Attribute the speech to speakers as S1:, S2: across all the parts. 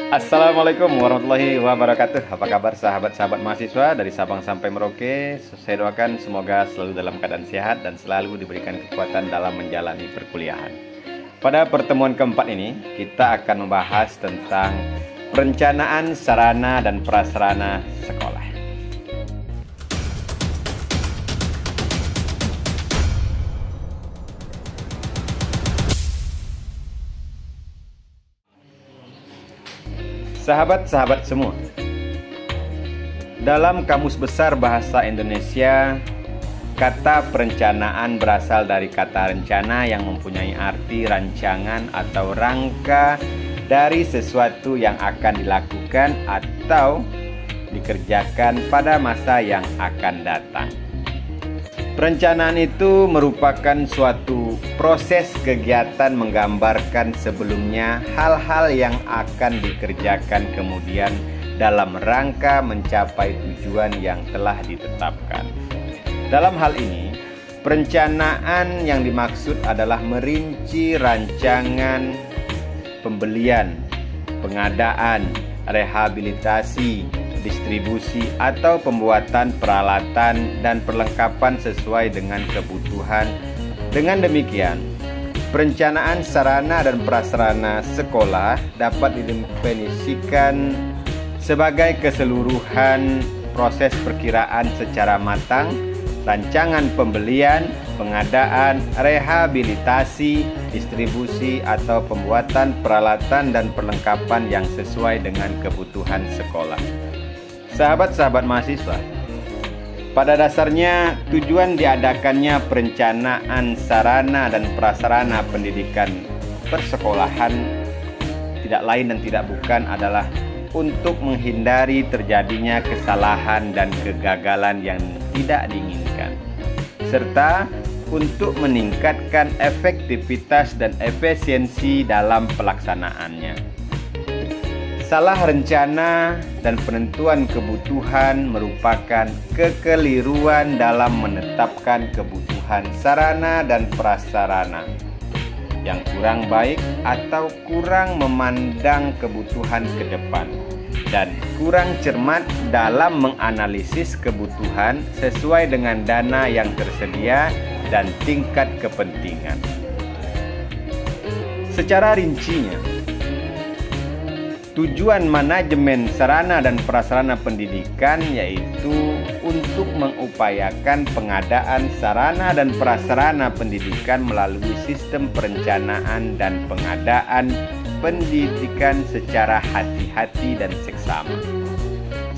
S1: Assalamualaikum warahmatullahi wabarakatuh. Apa kabar sahabat-sahabat mahasiswa dari Sabang sampai Merauke? Saya doakan semoga selalu dalam keadaan sehat dan selalu diberikan kekuatan dalam menjalani perkuliahan. Pada pertemuan keempat ini, kita akan membahas tentang perencanaan sarana dan prasarana sekolah. Sahabat-sahabat semua, dalam Kamus Besar Bahasa Indonesia, kata perencanaan berasal dari kata rencana yang mempunyai arti rancangan atau rangka dari sesuatu yang akan dilakukan atau dikerjakan pada masa yang akan datang. Perencanaan itu merupakan suatu proses kegiatan menggambarkan sebelumnya hal-hal yang akan dikerjakan kemudian dalam rangka mencapai tujuan yang telah ditetapkan. Dalam hal ini, perencanaan yang dimaksud adalah merinci rancangan pembelian, pengadaan, rehabilitasi, distribusi atau pembuatan peralatan dan perlengkapan sesuai dengan kebutuhan. Dengan demikian, perencanaan sarana dan prasarana sekolah dapat didefinisikan sebagai keseluruhan proses perkiraan secara matang, rancangan pembelian, pengadaan, rehabilitasi, distribusi atau pembuatan peralatan dan perlengkapan yang sesuai dengan kebutuhan sekolah. Sahabat-sahabat mahasiswa, pada dasarnya tujuan diadakannya perencanaan sarana dan prasarana pendidikan persekolahan tidak lain dan tidak bukan adalah untuk menghindari terjadinya kesalahan dan kegagalan yang tidak diinginkan, serta untuk meningkatkan efektivitas dan efisiensi dalam pelaksanaannya. Salah rencana dan penentuan kebutuhan merupakan kekeliruan dalam menetapkan kebutuhan sarana dan prasarana yang kurang baik atau kurang memandang kebutuhan ke depan dan kurang cermat dalam menganalisis kebutuhan sesuai dengan dana yang tersedia dan tingkat kepentingan. Secara rincinya, tujuan manajemen sarana dan prasarana pendidikan yaitu untuk mengupayakan pengadaan sarana dan prasarana pendidikan melalui sistem perencanaan dan pengadaan pendidikan secara hati-hati dan seksama,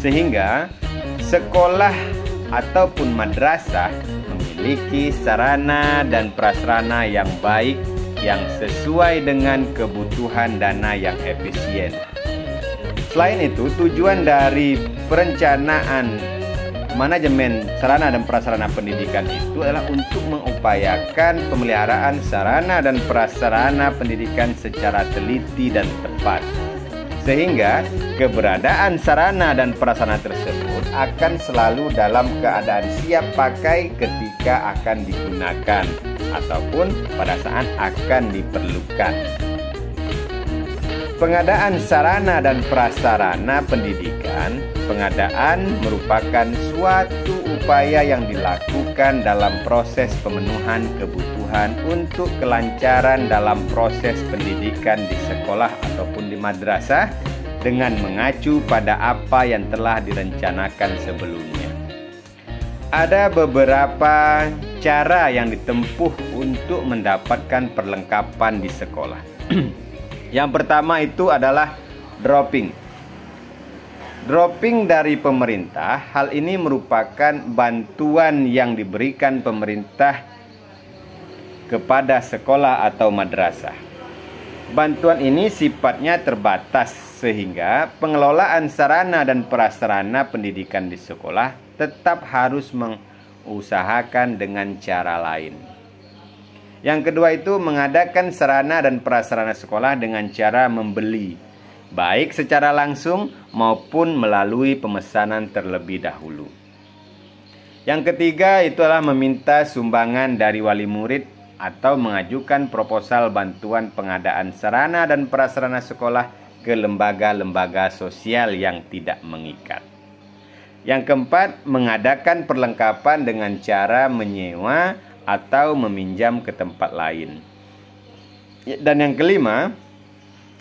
S1: sehingga sekolah ataupun madrasah memiliki sarana dan prasarana yang baik yang sesuai dengan kebutuhan dana yang efisien. Selain itu, tujuan dari perencanaan manajemen sarana dan prasarana pendidikan itu adalah untuk mengupayakan pemeliharaan sarana dan prasarana pendidikan secara teliti dan tepat, sehingga keberadaan sarana dan prasarana tersebut akan selalu dalam keadaan siap pakai ketika akan digunakan ataupun pada saat akan diperlukan. Pengadaan sarana dan prasarana pendidikan. Pengadaan merupakan suatu upaya yang dilakukan dalam proses pemenuhan kebutuhan untuk kelancaran dalam proses pendidikan di sekolah ataupun di madrasah dengan mengacu pada apa yang telah direncanakan sebelumnya. Ada beberapa cara yang ditempuh untuk mendapatkan perlengkapan di sekolah. Yang pertama itu adalah dropping. Dropping dari pemerintah, hal ini merupakan bantuan yang diberikan pemerintah kepada sekolah atau madrasah. Bantuan ini sifatnya terbatas sehingga pengelolaan sarana dan prasarana pendidikan di sekolah tetap harus mengusahakan dengan cara lain. Yang kedua itu mengadakan sarana dan prasarana sekolah dengan cara membeli, baik secara langsung maupun melalui pemesanan terlebih dahulu. Yang ketiga itu adalah meminta sumbangan dari wali murid atau mengajukan proposal bantuan pengadaan sarana dan prasarana sekolah ke lembaga-lembaga sosial yang tidak mengikat. Yang keempat, mengadakan perlengkapan dengan cara menyewa atau meminjam ke tempat lain. Dan yang kelima,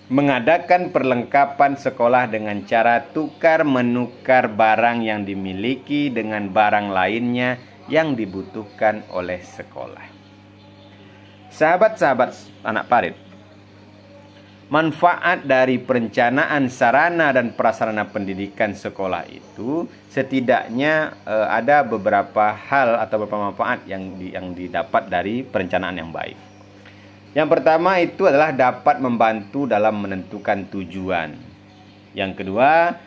S1: mengadakan perlengkapan sekolah dengan cara tukar-menukar barang yang dimiliki dengan barang lainnya yang dibutuhkan oleh sekolah. Sahabat-sahabat anak parit, manfaat dari perencanaan sarana dan prasarana pendidikan sekolah itu setidaknya ada beberapa hal atau beberapa manfaat yang didapat dari perencanaan yang baik. Yang pertama itu adalah dapat membantu dalam menentukan tujuan. Yang kedua,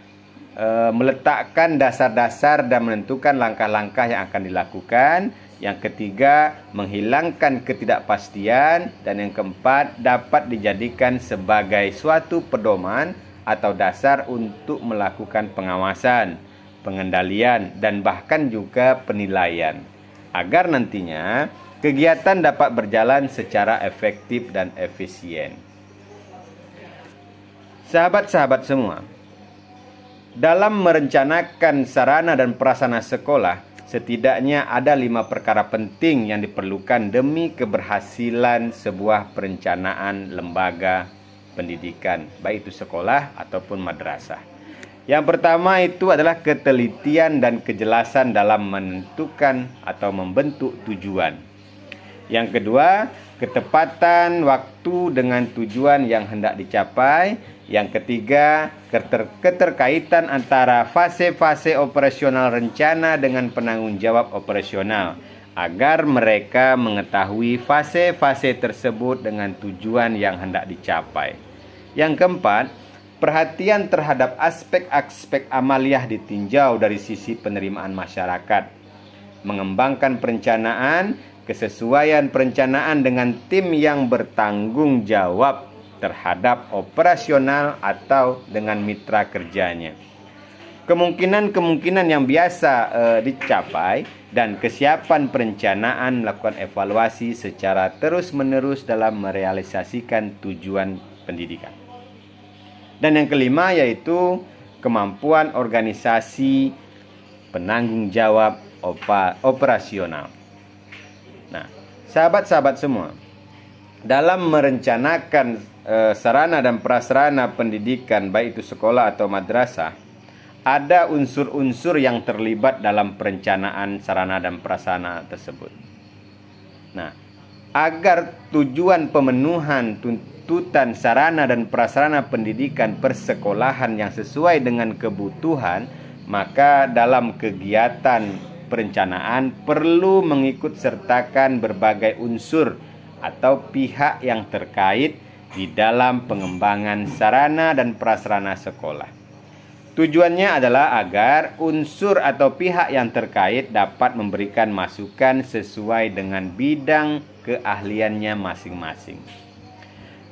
S1: meletakkan dasar-dasar dan menentukan langkah-langkah yang akan dilakukan. Yang ketiga, menghilangkan ketidakpastian. Dan yang keempat, dapat dijadikan sebagai suatu pedoman atau dasar untuk melakukan pengawasan, pengendalian, dan bahkan juga penilaian, agar nantinya kegiatan dapat berjalan secara efektif dan efisien. Sahabat-sahabat semua, dalam merencanakan sarana dan prasarana sekolah, setidaknya ada 5 perkara penting yang diperlukan demi keberhasilan sebuah perencanaan lembaga pendidikan, baik itu sekolah ataupun madrasah. Yang pertama itu adalah ketelitian dan kejelasan dalam menentukan atau membentuk tujuan. Yang kedua, ketepatan waktu dengan tujuan yang hendak dicapai. Yang ketiga, keterkaitan antara fase-fase operasional rencana dengan penanggung jawab operasional, agar mereka mengetahui fase-fase tersebut dengan tujuan yang hendak dicapai. Yang keempat, perhatian terhadap aspek-aspek amaliyah ditinjau dari sisi penerimaan masyarakat, mengembangkan perencanaan, kesesuaian perencanaan dengan tim yang bertanggung jawab terhadap operasional atau dengan mitra kerjanya. Kemungkinan-kemungkinan yang biasa dicapai dan kesiapan perencanaan melakukan evaluasi secara terus-menerus dalam merealisasikan tujuan pendidikan. Dan yang kelima yaitu kemampuan organisasi penanggung jawab operasional. Nah, sahabat-sahabat semua, dalam merencanakan sarana dan prasarana pendidikan, baik itu sekolah atau madrasah, ada unsur-unsur yang terlibat dalam perencanaan sarana dan prasarana tersebut. Nah, agar tujuan pemenuhan tuntutan sarana dan prasarana pendidikan persekolahan yang sesuai dengan kebutuhan, maka dalam kegiatan perencanaan perlu mengikut sertakan berbagai unsur atau pihak yang terkait di dalam pengembangan sarana dan prasarana sekolah. Tujuannya adalah agar unsur atau pihak yang terkait dapat memberikan masukan sesuai dengan bidang keahliannya masing-masing.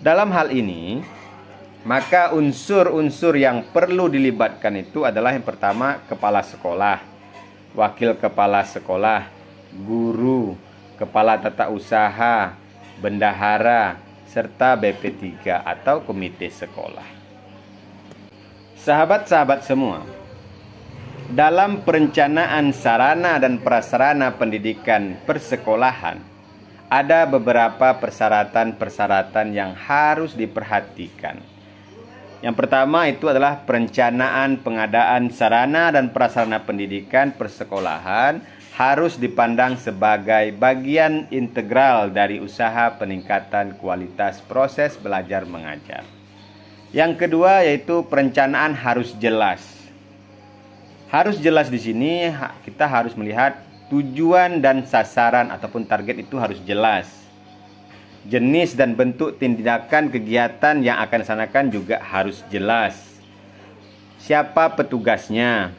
S1: Dalam hal ini, maka unsur-unsur yang perlu dilibatkan itu adalah yang pertama, kepala sekolah, wakil kepala sekolah, guru, kepala tata usaha, bendahara, serta BP3 atau komite sekolah. Sahabat-sahabat semua, dalam perencanaan sarana dan prasarana pendidikan persekolahan, ada beberapa persyaratan-persyaratan yang harus diperhatikan. Yang pertama itu adalah perencanaan pengadaan sarana dan prasarana pendidikan persekolahan harus dipandang sebagai bagian integral dari usaha peningkatan kualitas proses belajar mengajar. Yang kedua yaitu perencanaan harus jelas. Harus jelas di sini kita harus melihat tujuan dan sasaran ataupun target itu harus jelas. Jenis dan bentuk tindakan kegiatan yang akan disanakan juga harus jelas. Siapa petugasnya,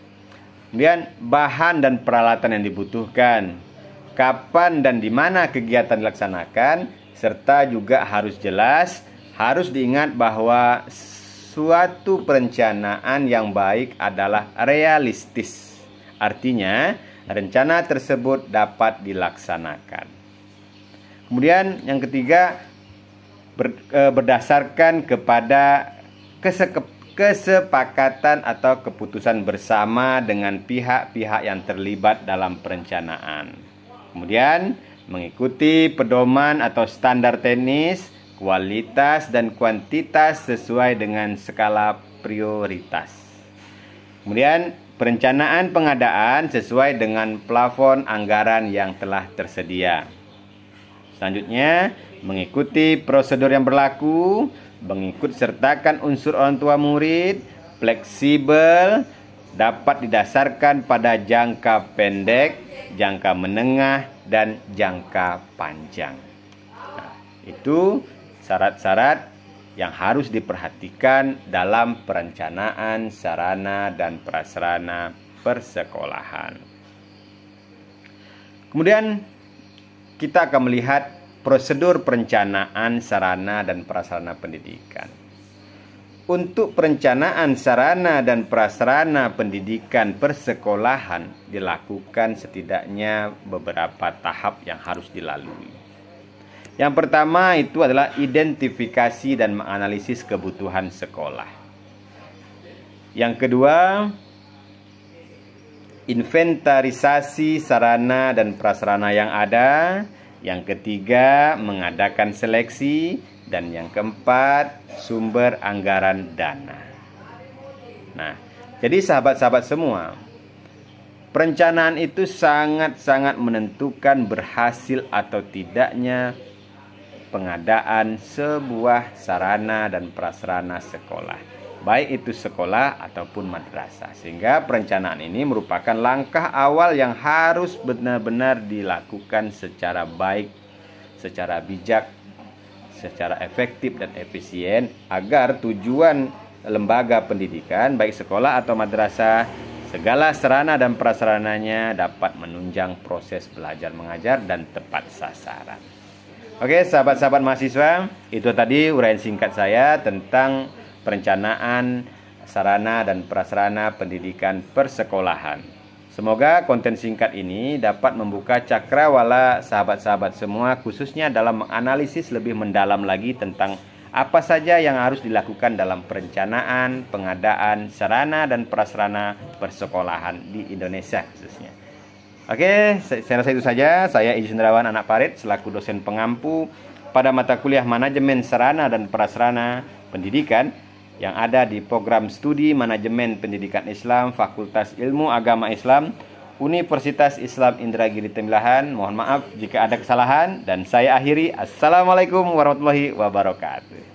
S1: kemudian bahan dan peralatan yang dibutuhkan, kapan dan di mana kegiatan dilaksanakan, serta juga harus jelas. Harus diingat bahwa suatu perencanaan yang baik adalah realistis. Artinya, rencana tersebut dapat dilaksanakan. Kemudian yang ketiga, berdasarkan kepada kesepakatan atau keputusan bersama dengan pihak-pihak yang terlibat dalam perencanaan. Kemudian, mengikuti pedoman atau standar teknis, kualitas dan kuantitas sesuai dengan skala prioritas. Kemudian, perencanaan pengadaan sesuai dengan plafon anggaran yang telah tersedia. Selanjutnya, mengikuti prosedur yang berlaku, mengikut sertakan unsur orang tua murid, fleksibel, dapat didasarkan pada jangka pendek, jangka menengah, dan jangka panjang. Nah, itu syarat-syarat yang harus diperhatikan dalam perencanaan sarana dan prasarana persekolahan. Kemudian kita akan melihat prosedur perencanaan sarana dan prasarana pendidikan. Untuk perencanaan sarana dan prasarana pendidikan persekolahan dilakukan setidaknya beberapa tahap yang harus dilalui. Yang pertama itu adalah identifikasi dan menganalisis kebutuhan sekolah. Yang kedua, inventarisasi sarana dan prasarana yang ada. Yang ketiga, mengadakan seleksi. Dan yang keempat, sumber anggaran dana. Nah, jadi sahabat-sahabat semua, perencanaan itu sangat-sangat menentukan berhasil atau tidaknya pengadaan sebuah sarana dan prasarana sekolah, baik itu sekolah ataupun madrasah. Sehingga perencanaan ini merupakan langkah awal yang harus benar-benar dilakukan secara baik, secara bijak, secara efektif dan efisien, agar tujuan lembaga pendidikan baik sekolah atau madrasah, segala sarana dan prasarananya dapat menunjang proses belajar mengajar dan tepat sasaran. Oke, sahabat-sahabat mahasiswa, itu tadi uraian singkat saya tentang perencanaan sarana dan prasarana pendidikan persekolahan. Semoga konten singkat ini dapat membuka cakrawala sahabat-sahabat semua, khususnya dalam menganalisis lebih mendalam lagi tentang apa saja yang harus dilakukan dalam perencanaan, pengadaan sarana dan prasarana persekolahan di Indonesia khususnya. Oke, saya rasa itu saja. Saya Iji Sundrawan Anak Parit selaku dosen pengampu pada mata kuliah manajemen sarana dan prasarana pendidikan yang ada di program studi manajemen pendidikan Islam Fakultas Ilmu Agama Islam Universitas Islam Indragiri Temilahan. Mohon maaf jika ada kesalahan dan saya akhiri. Assalamualaikum warahmatullahi wabarakatuh.